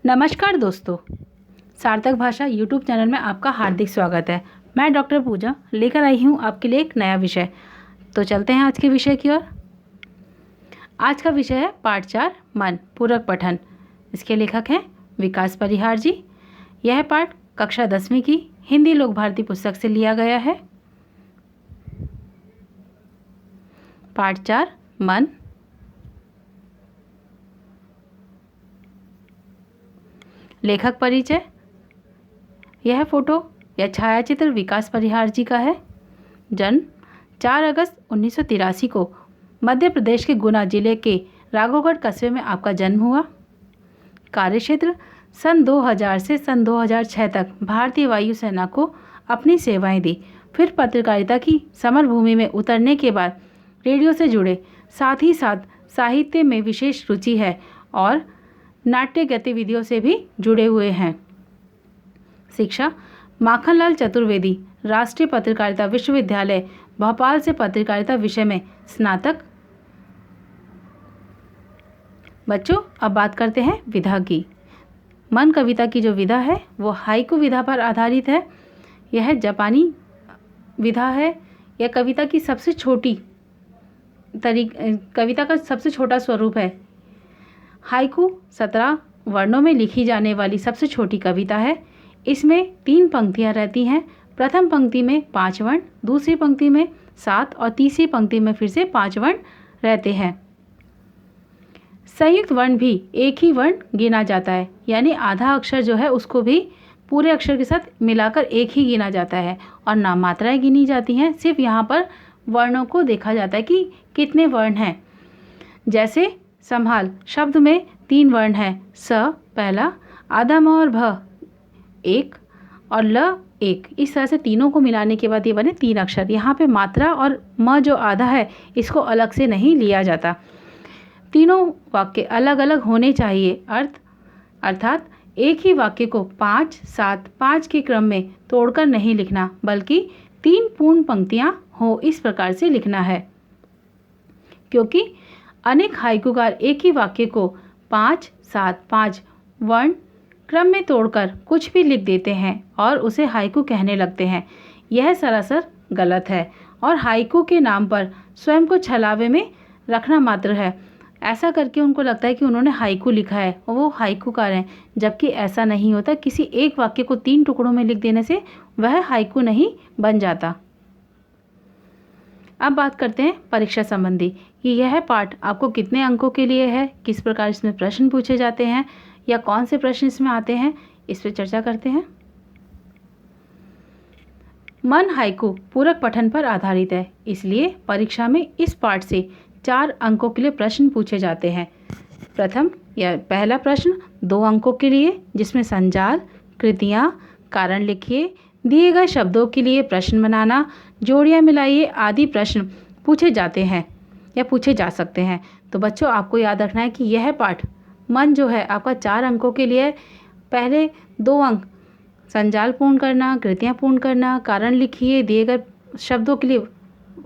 नमस्कार दोस्तों, सार्थक भाषा यूट्यूब चैनल में आपका हार्दिक स्वागत है। मैं डॉक्टर पूजा लेकर आई हूँ आपके लिए एक नया विषय। तो चलते हैं आज के विषय की ओर। आज का विषय है पाठ 4 मन पूरक पठन। इसके लेखक हैं विकास परिहार जी। यह पाठ कक्षा 10वीं की हिंदी लोक भारती पुस्तक से लिया गया है। पाठ 4 मन। लेखक परिचय। यह फोटो या छायाचित्र विकास परिहार जी का है। जन्म 4 अगस्त 1983 को मध्य प्रदेश के गुना जिले के राघोगढ़ कस्बे में आपका जन्म हुआ। कार्यक्षेत्र सन 2000 से सन 2006 तक भारतीय वायुसेना को अपनी सेवाएं दी। फिर पत्रकारिता की समर भूमि में उतरने के बाद रेडियो से जुड़े, साथ ही साथ साहित्य में विशेष रुचि है और नाट्य गतिविधियों से भी जुड़े हुए हैं। शिक्षा माखनलाल चतुर्वेदी राष्ट्रीय पत्रकारिता विश्वविद्यालय भोपाल से पत्रकारिता विषय में स्नातक। बच्चों, अब बात करते हैं विधा की। मन कविता की जो विधा है वो हाइकु विधा पर आधारित है। यह जापानी विधा है। यह कविता की सबसे छोटी कविता का सबसे छोटा स्वरूप है। हाइकु 17 वर्णों में लिखी जाने वाली सबसे छोटी कविता है। इसमें 3 पंक्तियां रहती हैं। प्रथम पंक्ति में 5 वर्ण, दूसरी पंक्ति में 7 और तीसरी पंक्ति में फिर से 5 वर्ण रहते हैं। संयुक्त वर्ण भी एक ही वर्ण गिना जाता है, यानी आधा अक्षर जो है उसको भी पूरे अक्षर के साथ मिलाकर एक ही गिना जाता है और नाम मात्राएं गिनी जाती हैं। सिर्फ यहाँ पर वर्णों को देखा जाता है कि कितने वर्ण हैं। जैसे संभाल शब्द में 3 वर्ण हैं। स पहला, आधा म और भ 1 और ल 1। इस तरह से तीनों को मिलाने के बाद ये बने 3 अक्षर। यहाँ पे मात्रा और म जो आधा है इसको अलग से नहीं लिया जाता। तीनों वाक्य अलग अलग होने चाहिए। अर्थात एक ही वाक्य को 5, 7, 5 के क्रम में तोड़कर नहीं लिखना, बल्कि 3 पूर्ण पंक्तियाँ हो इस प्रकार से लिखना है। क्योंकि अनेक हाइकुकार एक ही वाक्य को 5, 7, 5 वर्ण क्रम में तोड़कर कुछ भी लिख देते हैं और उसे हाइकु कहने लगते हैं। यह सरासर गलत है और हाइकु के नाम पर स्वयं को छलावे में रखना मात्र है। ऐसा करके उनको लगता है कि उन्होंने हाइकु लिखा है और वो हाइकुकार हैं, जबकि ऐसा नहीं होता। किसी एक वाक्य को 3 टुकड़ों में लिख देने से वह हाइकु नहीं बन जाता। अब बात करते हैं परीक्षा संबंधी कि यह पाठ आपको कितने अंकों के लिए है, किस प्रकार इसमें प्रश्न पूछे जाते हैं या कौन से प्रश्न इसमें आते हैं, इस पर चर्चा करते हैं। मन हाइकु पूरक पठन पर आधारित है, इसलिए परीक्षा में इस पाठ से 4 अंकों के लिए प्रश्न पूछे जाते हैं। प्रथम या पहला प्रश्न 2 अंकों के लिए, जिसमें संजाल, कृतियाँ, कारण लिखिए, दिए गए शब्दों के लिए प्रश्न बनाना, जोड़ियाँ मिलाइए आदि प्रश्न पूछे जाते हैं या पूछे जा सकते हैं। तो बच्चों, आपको याद रखना है कि यह पाठ मन जो है आपका 4 अंकों के लिए। पहले 2 अंक संजाल पूर्ण करना, कृतियाँ पूर्ण करना, कारण लिखिए, दिए गए शब्दों के लिए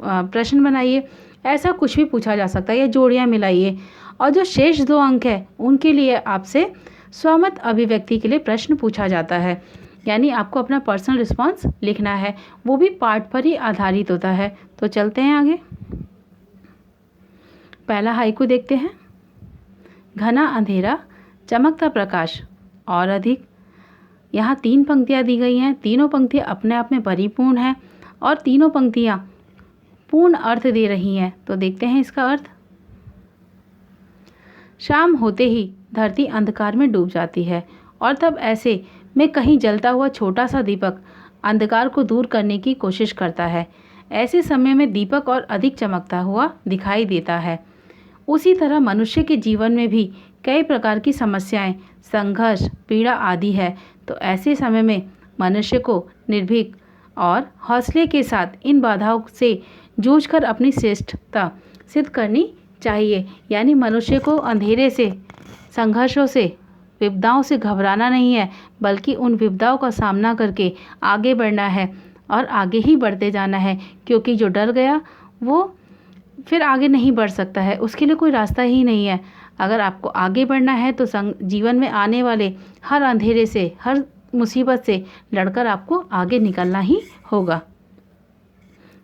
प्रश्न बनाइए। ऐसा कुछ भी पूछा जा सकता है या जोड़ियाँ मिलाइए। और जो शेष 2 अंक है उनके लिए आपसे स्वमत अभिव्यक्ति के लिए प्रश्न पूछा जाता है, यानी आपको अपना पर्सनल रिस्पॉन्स लिखना है। वो भी पाठ पर ही आधारित होता है। तो चलते हैं आगे। पहला हाइकु देखते हैं। घना अंधेरा, चमकता प्रकाश और अधिक। यहाँ 3 पंक्तियाँ दी गई हैं। तीनों पंक्तियाँ अपने आप में परिपूर्ण हैं और तीनों पंक्तियाँ पूर्ण अर्थ दे रही हैं। तो देखते हैं इसका अर्थ। शाम होते ही धरती अंधकार में डूब जाती है और तब ऐसे में कहीं जलता हुआ छोटा सा दीपक अंधकार को दूर करने की कोशिश करता है। ऐसे समय में दीपक और अधिक चमकता हुआ दिखाई देता है। उसी तरह मनुष्य के जीवन में भी कई प्रकार की समस्याएं, संघर्ष, पीड़ा आदि है। तो ऐसे समय में मनुष्य को निर्भीक और हौसले के साथ इन बाधाओं से जूझकर अपनी श्रेष्ठता सिद्ध करनी चाहिए। यानी मनुष्य को अंधेरे से, संघर्षों से, विपदाओं से घबराना नहीं है, बल्कि उन विपदाओं का सामना करके आगे बढ़ना है और आगे ही बढ़ते जाना है। क्योंकि जो डर गया वो फिर आगे नहीं बढ़ सकता है, उसके लिए कोई रास्ता ही नहीं है। अगर आपको आगे बढ़ना है तो जीवन में आने वाले हर अंधेरे से, हर मुसीबत से लड़कर आपको आगे निकलना ही होगा।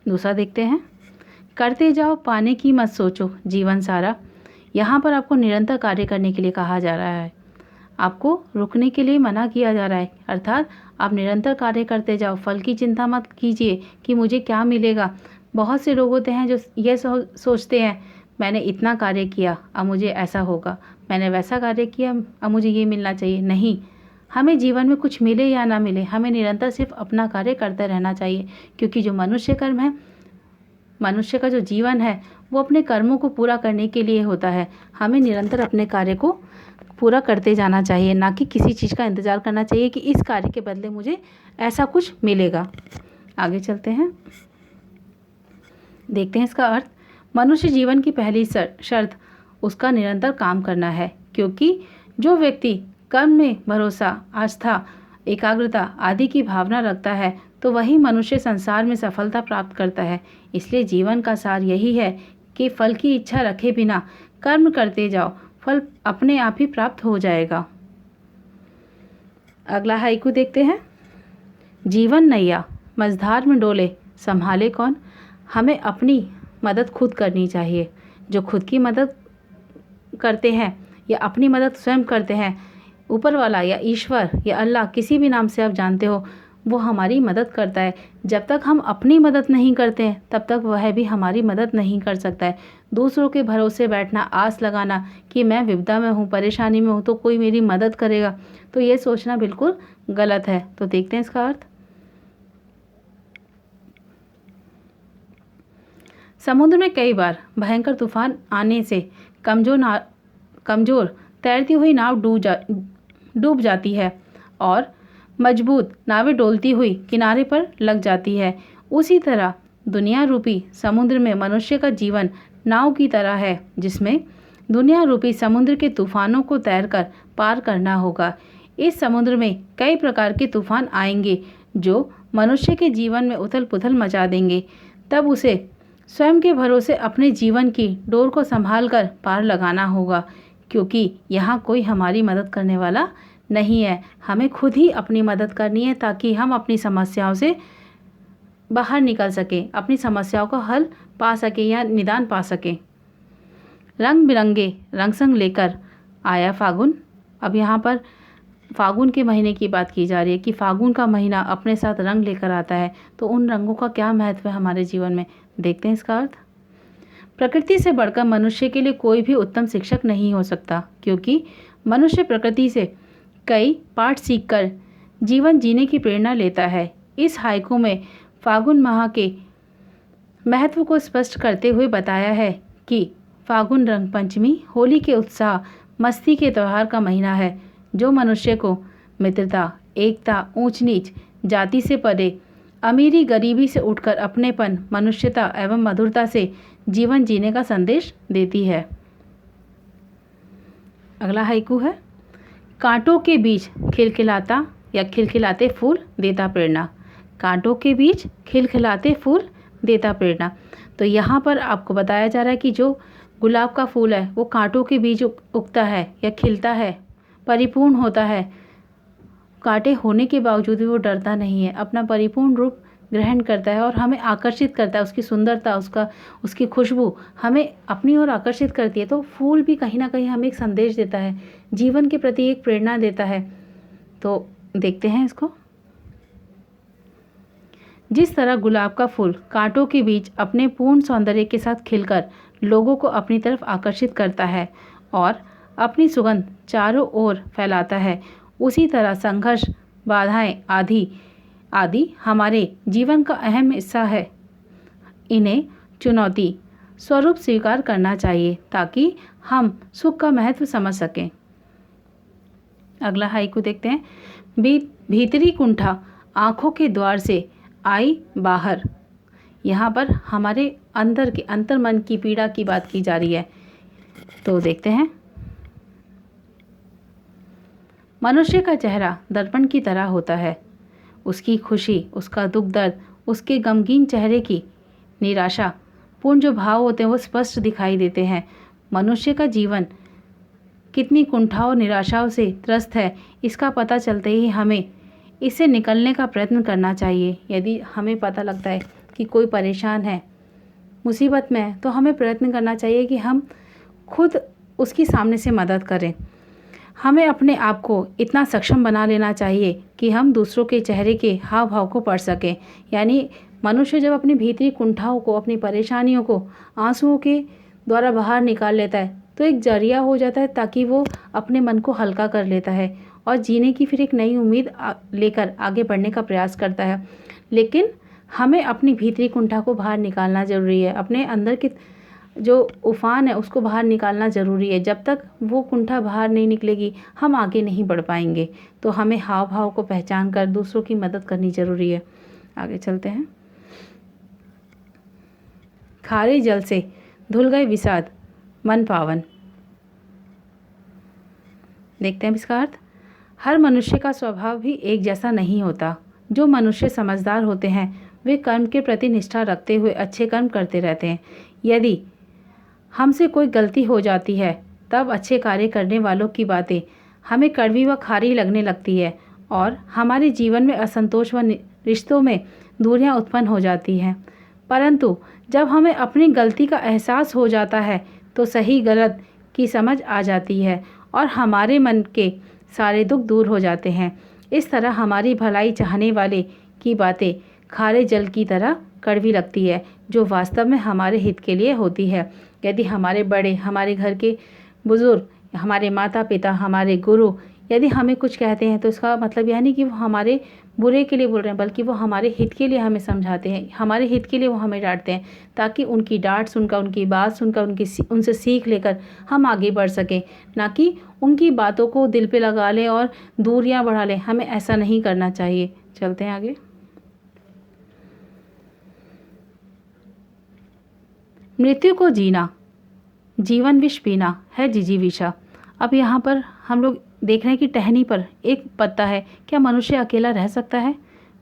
दूसरा देखते हैं, करते जाओ पाने की मत सोचो जीवन सारा। यहाँ पर आपको निरंतर कार्य करने के लिए कहा जा रहा है, आपको रुकने के लिए मना किया जा रहा है। अर्थात आप निरंतर कार्य करते जाओ, फल की चिंता मत कीजिए कि मुझे क्या मिलेगा। बहुत से लोग होते हैं जो ये सोचते हैं मैंने इतना कार्य किया अब मुझे ऐसा होगा, मैंने वैसा कार्य किया अब मुझे ये मिलना चाहिए। नहीं, हमें जीवन में कुछ मिले या ना मिले, हमें निरंतर सिर्फ अपना कार्य करते रहना चाहिए, क्योंकि जो मनुष्य कर्म है, मनुष्य का जो जीवन है वो अपने कर्मों को पूरा करने के लिए होता है। हमें निरंतर अपने कार्य को पूरा करते जाना चाहिए, ना कि किसी चीज़ का इंतज़ार करना चाहिए कि इस कार्य के बदले मुझे ऐसा कुछ मिलेगा। आगे चलते हैं, देखते हैं इसका अर्थ। मनुष्य जीवन की पहली शर्त उसका निरंतर काम करना है, क्योंकि जो व्यक्ति कर्म में भरोसा, आस्था, एकाग्रता आदि की भावना रखता है तो वही मनुष्य संसार में सफलता प्राप्त करता है। इसलिए जीवन का सार यही है कि फल की इच्छा रखे बिना कर्म करते जाओ, फल अपने आप ही प्राप्त हो जाएगा। अगला हाइकू देखते हैं, जीवन नैया मझधार में डोले संभाले कौन। हमें अपनी मदद खुद करनी चाहिए। जो खुद की मदद करते हैं या अपनी मदद स्वयं करते हैं, ऊपर वाला या ईश्वर या अल्लाह, किसी भी नाम से आप जानते हो, वो हमारी मदद करता है। जब तक हम अपनी मदद नहीं करते हैं तब तक वह भी हमारी मदद नहीं कर सकता है। दूसरों के भरोसे बैठना, आस लगाना कि मैं विपदा में हूँ, परेशानी में हूँ तो कोई मेरी मदद करेगा, तो ये सोचना बिल्कुल गलत है। तो देखते हैं इसका अर्थ। समुद्र में कई बार भयंकर तूफान आने से कमजोर तैरती हुई नाव डूब जाती है और मजबूत नावें डोलती हुई किनारे पर लग जाती है। उसी तरह दुनिया रूपी समुद्र में मनुष्य का जीवन नाव की तरह है, जिसमें दुनिया रूपी समुद्र के तूफानों को तैरकर पार करना होगा। इस समुद्र में कई प्रकार के तूफान आएंगे जो मनुष्य के जीवन में उथल पुथल मचा देंगे। तब उसे स्वयं के भरोसे अपने जीवन की डोर को संभालकर पार लगाना होगा, क्योंकि यहाँ कोई हमारी मदद करने वाला नहीं है। हमें खुद ही अपनी मदद करनी है ताकि हम अपनी समस्याओं से बाहर निकल सकें, अपनी समस्याओं का हल पा सकें या निदान पा सकें। रंग बिरंगे रंग संग लेकर आया फागुन। अब यहाँ पर फागुन के महीने की बात की जा रही है कि फागुन का महीना अपने साथ रंग लेकर आता है, तो उन रंगों का क्या महत्व है हमारे जीवन में, देखते हैं इसका अर्थ। प्रकृति से बढ़कर मनुष्य के लिए कोई भी उत्तम शिक्षक नहीं हो सकता, क्योंकि मनुष्य प्रकृति से कई पाठ सीखकर जीवन जीने की प्रेरणा लेता है। इस हाइकू में फागुन माह के महत्व को स्पष्ट करते हुए बताया है कि फागुन रंग पंचमी होली के उत्साह मस्ती के त्यौहार का महीना है, जो मनुष्य को मित्रता, एकता, ऊंच नीच, जाति से परे, अमीरी गरीबी से उठकर अपनेपन, मनुष्यता एवं मधुरता से जीवन जीने का संदेश देती है। अगला हाइकू है, कांटों के बीच खिलखिलाता या खिलखिलाते फूल देता प्रेरणा। कांटों के बीच खिलखिलाते फूल देता प्रेरणा। तो यहाँ पर आपको बताया जा रहा है कि जो गुलाब का फूल है वो कांटों के बीच उगता है या खिलता है, परिपूर्ण होता है। कांटे होने के बावजूद भी वो डरता नहीं है, अपना परिपूर्ण रूप ग्रहण करता है और हमें आकर्षित करता है। उसकी सुंदरता, उसकी खुशबू हमें अपनी ओर आकर्षित करती है। तो फूल भी कहीं ना कहीं हमें एक संदेश देता है, जीवन के प्रति एक प्रेरणा देता है। तो देखते हैं इसको। जिस तरह गुलाब का फूल कांटों के बीच अपने पूर्ण सौंदर्य के साथ खिलकर लोगों को अपनी तरफ आकर्षित करता है और अपनी सुगंध चारों ओर फैलाता है, उसी तरह संघर्ष, बाधाएं आदि हमारे जीवन का अहम हिस्सा है। इन्हें चुनौती स्वरूप स्वीकार करना चाहिए ताकि हम सुख का महत्व समझ सकें। अगला हाइकू देखते हैं। भीतरी कुंठा आँखों के द्वार से आई बाहर। यहाँ पर हमारे अंदर के अंतर्मन की पीड़ा की बात की जा रही है। तो देखते हैं। मनुष्य का चेहरा दर्पण की तरह होता है। उसकी खुशी, उसका दुख दर्द, उसके गमगीन चेहरे की निराशा पूर्ण जो भाव होते हैं वो स्पष्ट दिखाई देते हैं। मनुष्य का जीवन कितनी कुंठाओं निराशाओं से त्रस्त है, इसका पता चलते ही हमें इससे निकलने का प्रयत्न करना चाहिए। यदि हमें पता लगता है कि कोई परेशान है, मुसीबत में है, तो हमें प्रयत्न करना चाहिए कि हम खुद उसकी सामने से मदद करें। हमें अपने आप को इतना सक्षम बना लेना चाहिए कि हम दूसरों के चेहरे के हाव भाव को पढ़ सकें। यानी मनुष्य जब अपनी भीतरी कुंठाओं को, अपनी परेशानियों को आंसुओं के द्वारा बाहर निकाल लेता है तो एक जरिया हो जाता है, ताकि वो अपने मन को हल्का कर लेता है और जीने की फिर एक नई उम्मीद लेकर आगे बढ़ने का प्रयास करता है। लेकिन हमें अपनी भीतरी कुंठा को बाहर निकालना ज़रूरी है, अपने अंदर की जो उफान है उसको बाहर निकालना ज़रूरी है। जब तक वो कुंठा बाहर नहीं निकलेगी हम आगे नहीं बढ़ पाएंगे। तो हमें हाव भाव को पहचान कर दूसरों की मदद करनी ज़रूरी है। आगे चलते हैं। खारे जल से धुल गए विषाद, मन पावन। देखते हैं इसका अर्थ। हर मनुष्य का स्वभाव भी एक जैसा नहीं होता। जो मनुष्य समझदार होते हैं वे कर्म के प्रति निष्ठा रखते हुए अच्छे कर्म करते रहते हैं। यदि हमसे कोई गलती हो जाती है तब अच्छे कार्य करने वालों की बातें हमें कड़वी व खारी लगने लगती है और हमारे जीवन में असंतोष व रिश्तों में दूरियां उत्पन्न हो जाती हैं। परंतु जब हमें अपनी गलती का एहसास हो जाता है तो सही गलत की समझ आ जाती है और हमारे मन के सारे दुख दूर हो जाते हैं। इस तरह हमारी भलाई चाहने वाले की बातें खारे जल की तरह कड़वी लगती है, जो वास्तव में हमारे हित के लिए होती है। यदि हमारे बड़े, हमारे घर के बुज़ुर्ग, हमारे माता पिता, हमारे गुरु यदि हमें कुछ कहते हैं तो इसका मतलब यह नहीं कि वो हमारे बुरे के लिए बोल रहे हैं, बल्कि वो हमारे हित के लिए हमें समझाते हैं, हमारे हित के लिए वो हमें डांटते हैं, ताकि उनकी डांट सुनकर, उनकी बात सुनकर, उनसे सीख लेकर हम आगे बढ़ सकें, ना कि उनकी बातों को दिल पे लगा लें और दूरियां बढ़ा लें। हमें ऐसा नहीं करना चाहिए। चलते हैं आगे। मृत्यु को जीना, जीवन विष पीना है जिजीविषा। अब यहाँ पर हम लोग देख रहे हैं कि टहनी पर एक पत्ता है। क्या मनुष्य अकेला रह सकता है?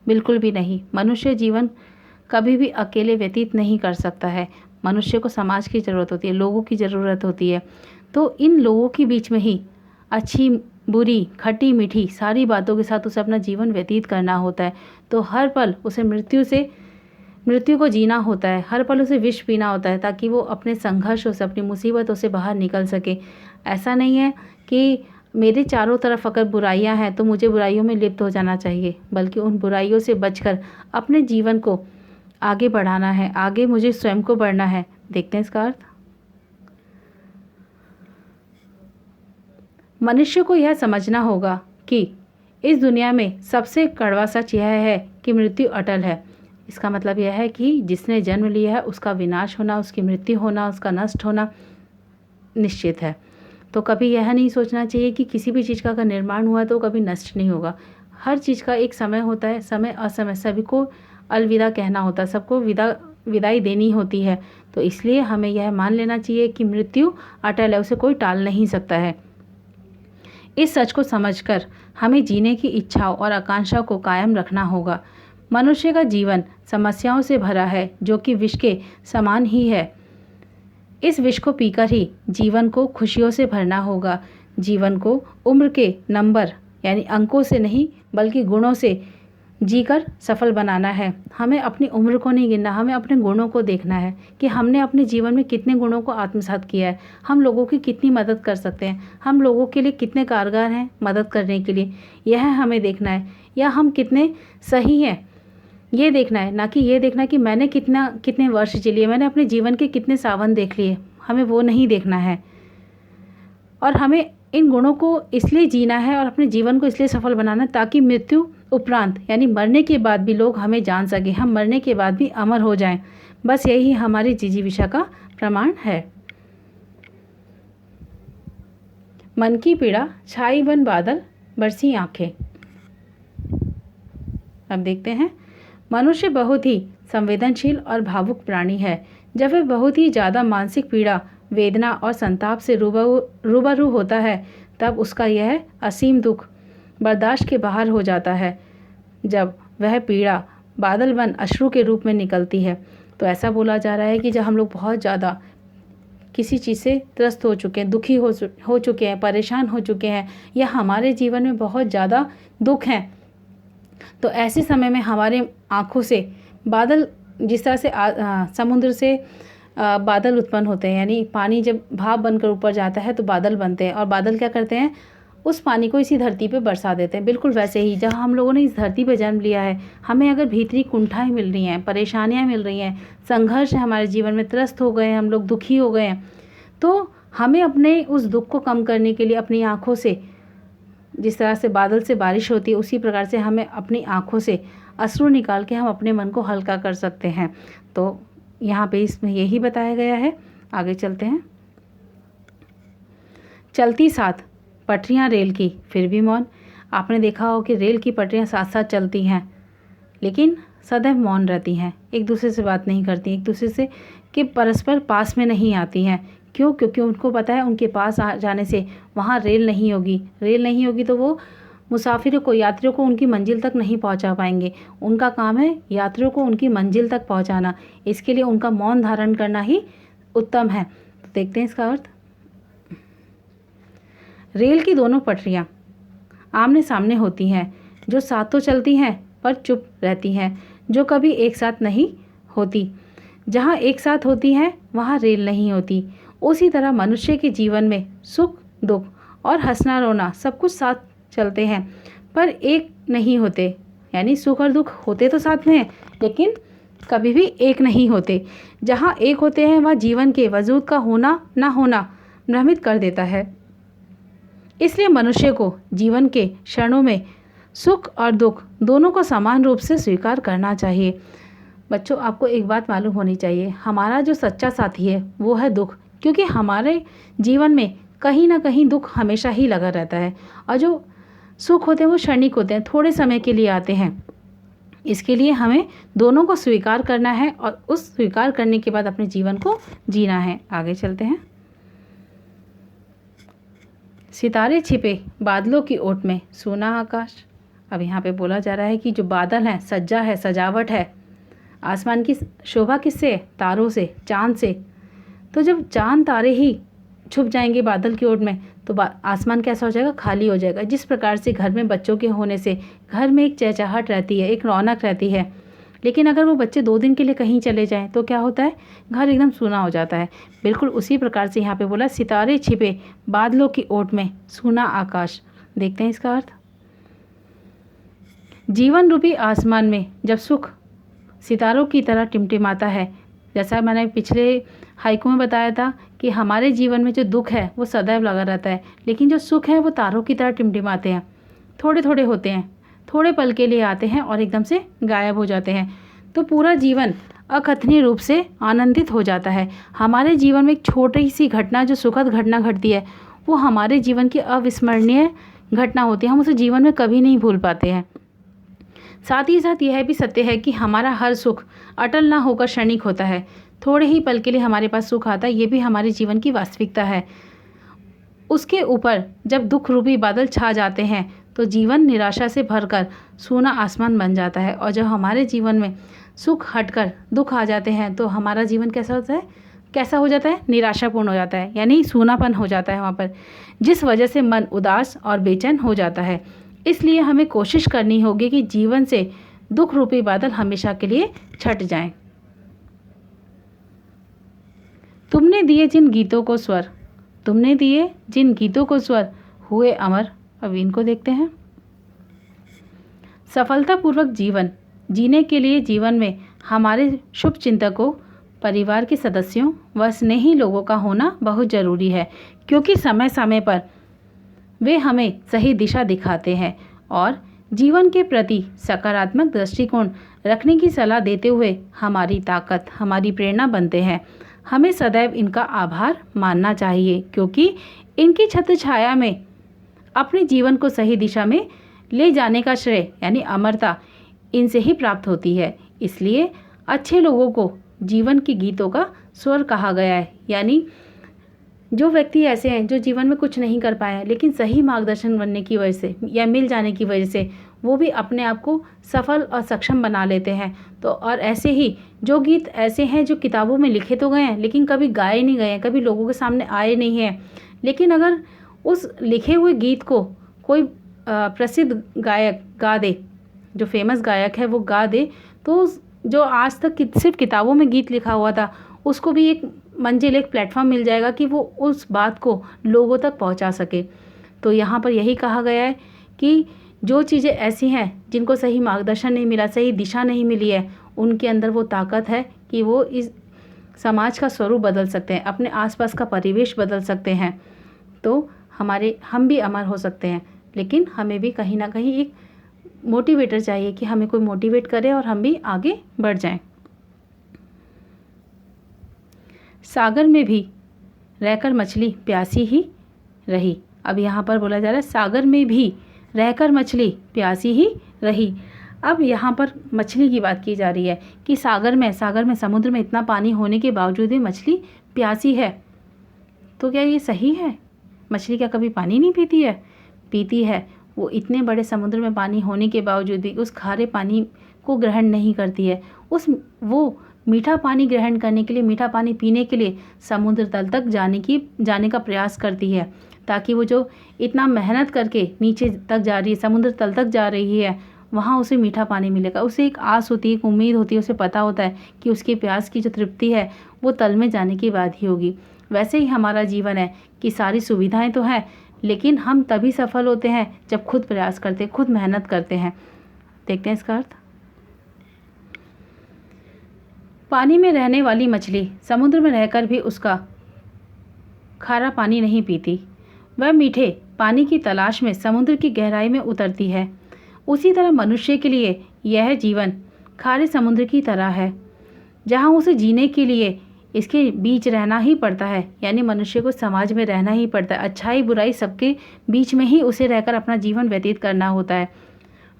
बिल्कुल भी नहीं। मनुष्य जीवन कभी भी अकेले व्यतीत नहीं कर सकता है। मनुष्य को समाज की ज़रूरत होती है, लोगों की ज़रूरत होती है। तो इन लोगों के बीच में ही अच्छी बुरी, खट्टी मीठी सारी बातों के साथ उसे अपना जीवन व्यतीत करना होता है। तो हर पल उसे मृत्यु को जीना होता है, हर पल उसे विष पीना होता है, ताकि वो अपने संघर्षों से, अपनी मुसीबतों से बाहर निकल सके। ऐसा नहीं है कि मेरे चारों तरफ अगर बुराइयां हैं तो मुझे बुराइयों में लिप्त हो जाना चाहिए, बल्कि उन बुराइयों से बचकर अपने जीवन को आगे बढ़ाना है, आगे मुझे स्वयं को बढ़ना है। देखते हैं इसका अर्थ। मनुष्य को यह समझना होगा कि इस दुनिया में सबसे कड़वा सच यह है कि मृत्यु अटल है। इसका मतलब यह है कि जिसने जन्म लिया है उसका विनाश होना, उसकी मृत्यु होना, उसका नष्ट होना निश्चित है। तो कभी यह नहीं सोचना चाहिए कि किसी भी चीज़ का अगर निर्माण हुआ तो कभी नष्ट नहीं होगा। हर चीज़ का एक समय होता है, समय असमय सभी को अलविदा कहना होता है, सबको विदाई देनी होती है। तो इसलिए हमें यह मान लेना चाहिए कि मृत्यु अटल है, उसे कोई टाल नहीं सकता है। इस सच को समझकर हमें जीने की इच्छा और आकांक्षा को कायम रखना होगा। मनुष्य का जीवन समस्याओं से भरा है, जो कि विष के समान ही है। इस विष को पीकर ही जीवन को खुशियों से भरना होगा। जीवन को उम्र के नंबर यानी अंकों से नहीं, बल्कि गुणों से जीकर सफल बनाना है। हमें अपनी उम्र को नहीं गिनना, हमें अपने गुणों को देखना है कि हमने अपने जीवन में कितने गुणों को आत्मसात किया है, हम लोगों की कितनी मदद कर सकते हैं, हम लोगों के लिए कितने कारगर हैं मदद करने के लिए, यह हमें देखना है। या हम कितने सही हैं ये देखना है, ना कि ये देखना कि मैंने कितने वर्ष जी लिए, मैंने अपने जीवन के कितने सावन देख लिए। हमें वो नहीं देखना है। और हमें इन गुणों को इसलिए जीना है और अपने जीवन को इसलिए सफल बनाना है ताकि मृत्यु उपरांत यानी मरने के बाद भी लोग हमें जान सकें, हम मरने के बाद भी अमर हो जाएं। बस यही हमारी जिजीविषा का प्रमाण है। मन की पीड़ा छाई बन बादल, बरसी आंखें। अब देखते हैं। मनुष्य बहुत ही संवेदनशील और भावुक प्राणी है। जब वह बहुत ही ज़्यादा मानसिक पीड़ा, वेदना और संताप से रूबरू होता है तब उसका यह असीम दुख बर्दाश्त के बाहर हो जाता है। जब वह पीड़ा बादल बन अश्रु के रूप में निकलती है, तो ऐसा बोला जा रहा है कि जब हम लोग बहुत ज़्यादा किसी चीज़ से त्रस्त हो चुके हैं, दुखी हो चुके हैं, परेशान हो चुके हैं, या हमारे जीवन में बहुत ज़्यादा दुख हैं, तो ऐसे समय में हमारे आँखों से बादल, जिस तरह से समुद्र से बादल उत्पन्न होते हैं, यानी पानी जब भाप बनकर ऊपर जाता है तो बादल बनते हैं, और बादल क्या करते हैं, उस पानी को इसी धरती पे बरसा देते हैं। बिल्कुल वैसे ही जहाँ हम लोगों ने इस धरती पे जन्म लिया है, हमें अगर भीतरी कुंठाएं मिल रही हैं, परेशानियां मिल रही हैं, संघर्ष है हमारे जीवन में, त्रस्त हो गए हैं हम लोग, दुखी हो गए हैं, तो हमें अपने उस दुख को कम करने के लिए अपनी आँखों से, जिस तरह से बादल से बारिश होती है, उसी प्रकार से हमें अपनी आँखों से अश्रु निकाल के हम अपने मन को हल्का कर सकते हैं। तो यहाँ पे इसमें यही बताया गया है। आगे चलते हैं। चलती साथ पटरियाँ रेल की फिर भी मौन। आपने देखा हो कि रेल की पटरियाँ साथ साथ चलती हैं, लेकिन सदैव मौन रहती हैं, एक दूसरे से बात नहीं करती, एक दूसरे से के परस्पर पास में नहीं आती हैं। क्यों? क्योंकि उनको पता है उनके पास आ जाने से वहाँ रेल नहीं होगी, रेल नहीं होगी तो वो मुसाफिरों को, यात्रियों को उनकी मंजिल तक नहीं पहुंचा पाएंगे। उनका काम है यात्रियों को उनकी मंजिल तक पहुंचाना, इसके लिए उनका मौन धारण करना ही उत्तम है। तो देखते हैं इसका अर्थ। रेल की दोनों पटरियाँ आमने सामने होती हैं, जो साथ तो चलती हैं पर चुप रहती हैं, जो कभी एक साथ नहीं होती। जहाँ एक साथ होती हैं वहाँ रेल नहीं होती। उसी तरह मनुष्य के जीवन में सुख दुख और हंसना रोना सब कुछ साथ चलते हैं, पर एक नहीं होते, यानी सुख और दुख होते तो साथ में हैं, लेकिन कभी भी एक नहीं होते। जहाँ एक होते हैं वहाँ जीवन के वजूद का होना ना होना भ्रमित कर देता है। इसलिए मनुष्य को जीवन के क्षणों में सुख और दुख दोनों को समान रूप से स्वीकार करना चाहिए। बच्चों, आपको एक बात मालूम होनी चाहिए, हमारा जो सच्चा साथी है वो है दुख, क्योंकि हमारे जीवन में कहीं ना कहीं दुख हमेशा ही लगा रहता है, और जो सुख होते हैं वो क्षणिक होते हैं, थोड़े समय के लिए आते हैं। इसके लिए हमें दोनों को स्वीकार करना है, और उस स्वीकार करने के बाद अपने जीवन को जीना है। आगे चलते हैं। सितारे छिपे बादलों की ओट में सोना आकाश। अब यहाँ पे बोला जा रहा है कि जो बादल हैं, सज्जा है, सजावट है, आसमान की शोभा किससे है? तारों से, चाँद से। तो जब चाँद तारे ही छुप जाएंगे बादल की ओट में तो आसमान कैसा हो जाएगा? खाली हो जाएगा। जिस प्रकार से घर में बच्चों के होने से घर में एक चहचहाट रहती है, एक रौनक रहती है, लेकिन अगर वो बच्चे 2 दिन के लिए कहीं चले जाएं तो क्या होता है? घर एकदम सूना हो जाता है। बिल्कुल उसी प्रकार से यहाँ पे बोला, सितारे छिपे बादलों की ओट में सूना आकाश। देखते हैं इसका अर्थ। जीवन रूपी आसमान में जब सुख सितारों की तरह टिमटिमाता है, जैसा मैंने पिछले हाइकू में बताया था कि हमारे जीवन में जो दुख है वो सदैव लगा रहता है, लेकिन जो सुख है वो तारों की तरह टिमटिमाते हैं, थोड़े थोड़े होते हैं, थोड़े पल के लिए आते हैं और एकदम से गायब हो जाते हैं। तो पूरा जीवन अकथनीय रूप से आनंदित हो जाता है। हमारे जीवन में एक छोटी सी घटना, जो सुखद घटना घटती है, वो हमारे जीवन की अविस्मरणीय घटना होती है, हम उसे जीवन में कभी नहीं भूल पाते हैं। साथ ही साथ यह भी सत्य है कि हमारा हर सुख अटल ना होकर क्षणिक होता है, थोड़े ही पल के लिए हमारे पास सुख आता है, ये भी हमारे जीवन की वास्तविकता है। उसके ऊपर जब दुख रूपी बादल छा जाते हैं तो जीवन निराशा से भरकर सूना आसमान बन जाता है, और जब हमारे जीवन में सुख हटकर दुख आ जाते हैं तो हमारा जीवन कैसा होता है? कैसा हो जाता है? निराशापूर्ण हो जाता है, यानी सूनापन हो जाता है वहाँ पर, जिस वजह से मन उदास और बेचैन हो जाता है। इसलिए हमें कोशिश करनी होगी कि जीवन से दुख रूपी बादल हमेशा के लिए छट जाएं। तुमने दिए जिन गीतों को स्वर, तुमने दिए जिन गीतों को स्वर हुए अमर। अब इनको देखते हैं। सफलतापूर्वक जीवन जीने के लिए जीवन में हमारे शुभ चिंतकों, परिवार के सदस्यों व स्नेही लोगों का होना बहुत ज़रूरी है, क्योंकि समय समय पर वे हमें सही दिशा दिखाते हैं और जीवन के प्रति सकारात्मक दृष्टिकोण रखने की सलाह देते हुए हमारी ताकत, हमारी प्रेरणा बनते हैं। हमें सदैव इनका आभार मानना चाहिए, क्योंकि इनकी छत्र छाया में अपने जीवन को सही दिशा में ले जाने का श्रेय, यानी अमरता, इनसे ही प्राप्त होती है। इसलिए अच्छे लोगों को जीवन के गीतों का स्वर कहा गया है, यानी जो व्यक्ति ऐसे हैं जो जीवन में कुछ नहीं कर पाए हैं, लेकिन सही मार्गदर्शन बनने की वजह से या मिल जाने की वजह से वो भी अपने आप को सफल और सक्षम बना लेते हैं। तो और ऐसे ही जो गीत ऐसे हैं जो किताबों में लिखे तो गए हैं लेकिन कभी गाए नहीं गए हैं, कभी लोगों के सामने आए नहीं हैं, लेकिन अगर उस लिखे हुए गीत को कोई प्रसिद्ध गायक गा दे, जो फेमस गायक है वो गा दे, तो जो आज तक सिर्फ किताबों में गीत लिखा हुआ था उसको भी एक मंजिल, एक प्लेटफॉर्म मिल जाएगा कि वो उस बात को लोगों तक पहुंचा सके। तो यहाँ पर यही कहा गया है कि जो चीज़ें ऐसी हैं जिनको सही मार्गदर्शन नहीं मिला, सही दिशा नहीं मिली है, उनके अंदर वो ताकत है कि वो इस समाज का स्वरूप बदल सकते हैं, अपने आसपास का परिवेश बदल सकते हैं। तो हम भी अमर हो सकते हैं, लेकिन हमें भी कहीं ना कहीं एक मोटिवेटर चाहिए कि हमें कोई मोटिवेट करे और हम भी आगे बढ़ जाएं। सागर में भी रहकर मछली प्यासी ही रही। अब यहाँ पर बोला जा रहा है सागर में भी रहकर मछली प्यासी ही रही। अब यहाँ पर मछली की बात की जा रही है कि सागर में समुद्र में इतना पानी होने के बावजूद भी मछली प्यासी है। तो क्या ये सही है? मछली क्या कभी पानी नहीं पीती है? पीती है। वो इतने बड़े समुद्र में पानी होने के बावजूद भी उस खारे पानी को ग्रहण नहीं करती है। वो मीठा पानी ग्रहण करने के लिए, मीठा पानी पीने के लिए समुद्र तल तक जाने का प्रयास करती है, ताकि वो जो इतना मेहनत करके नीचे तक जा रही है, समुद्र तल तक जा रही है, वहाँ उसे मीठा पानी मिलेगा। उसे एक आस होती है, एक उम्मीद होती है, उसे पता होता है कि उसके प्यास की जो तृप्ति है वो तल में जाने के बाद ही होगी। वैसे ही हमारा जीवन है कि सारी सुविधाएं तो हैं, लेकिन हम तभी सफल होते हैं जब खुद प्रयास करते हैं, खुद मेहनत करते हैं। देखते हैं इसका अर्थ। पानी में रहने वाली मछली समुद्र में रहकर भी उसका खारा पानी नहीं पीती। वह मीठे पानी की तलाश में समुद्र की गहराई में उतरती है। उसी तरह मनुष्य के लिए यह जीवन खारे समुद्र की तरह है, जहाँ उसे जीने के लिए इसके बीच रहना ही पड़ता है। यानी मनुष्य को समाज में रहना ही पड़ता है, अच्छाई बुराई सबके बीच में ही उसे रहकर अपना जीवन व्यतीत करना होता है।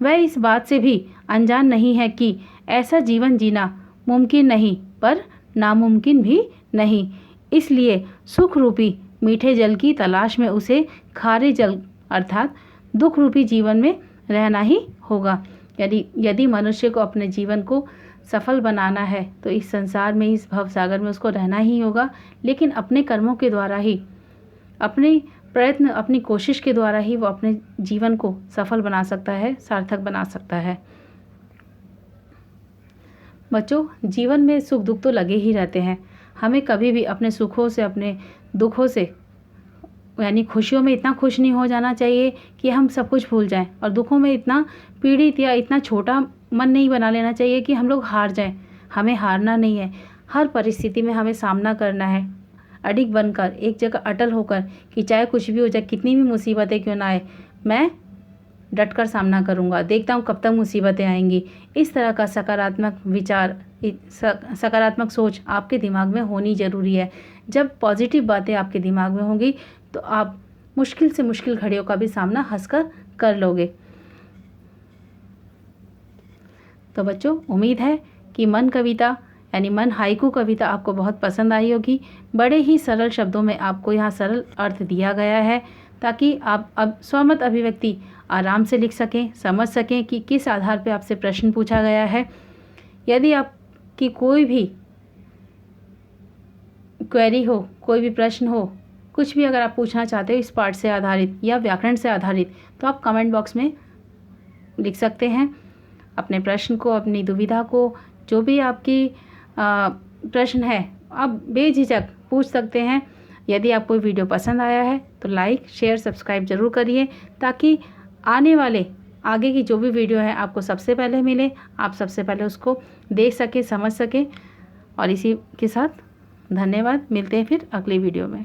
वह इस बात से भी अनजान नहीं है कि ऐसा जीवन जीना मुमकिन नहीं पर नामुमकिन भी नहीं। इसलिए सुख रूपी मीठे जल की तलाश में उसे खारे जल अर्थात दुख रूपी जीवन में रहना ही होगा। यदि मनुष्य को अपने जीवन को सफल बनाना है तो इस संसार में, इस भव सागर में उसको रहना ही होगा, लेकिन अपने कर्मों के द्वारा ही, अपने प्रयत्न, अपनी कोशिश के द्वारा ही वो अपने जीवन को सफल बना सकता है, सार्थक बना सकता है। बच्चों, जीवन में सुख दुख तो लगे ही रहते हैं। हमें कभी भी अपने सुखों से, अपने दुखों से, यानी खुशियों में इतना खुश नहीं हो जाना चाहिए कि हम सब कुछ भूल जाएं, और दुखों में इतना पीड़ित या इतना छोटा मन नहीं बना लेना चाहिए कि हम लोग हार जाएं। हमें हारना नहीं है, हर परिस्थिति में हमें सामना करना है, अडिग बनकर, एक जगह अटल होकर कि चाहे कुछ भी हो जाए, कितनी भी मुसीबतें क्यों ना आए, मैं डटकर सामना करूंगा, देखता हूँ कब तक मुसीबतें आएंगी। इस तरह का सकारात्मक विचार, सकारात्मक सोच आपके दिमाग में होनी ज़रूरी है। जब पॉजिटिव बातें आपके दिमाग में होंगी तो आप मुश्किल से मुश्किल घड़ियों का भी सामना हंसकर कर लोगे। तो बच्चों, उम्मीद है कि मन कविता यानी मन हाइकू कविता आपको बहुत पसंद आई होगी। बड़े ही सरल शब्दों में आपको यहाँ सरल अर्थ दिया गया है, ताकि आप अब स्वमत अभिव्यक्ति आराम से लिख सकें, समझ सकें कि किस आधार पर आपसे प्रश्न पूछा गया है। यदि आपकी कोई भी क्वेरी हो, कोई भी प्रश्न हो, कुछ भी अगर आप पूछना चाहते हो इस पाठ से आधारित या व्याकरण से आधारित, तो आप कमेंट बॉक्स में लिख सकते हैं अपने प्रश्न को, अपनी दुविधा को, जो भी आपकी प्रश्न है आप बेझिझक पूछ सकते हैं। यदि आपको वीडियो पसंद आया है तो लाइक, शेयर, सब्सक्राइब ज़रूर करिए, ताकि आने वाले आगे की जो भी वीडियो है आपको सबसे पहले मिले, आप सबसे पहले उसको देख सकें, समझ सकें। और इसी के साथ धन्यवाद, मिलते हैं फिर अगली वीडियो में।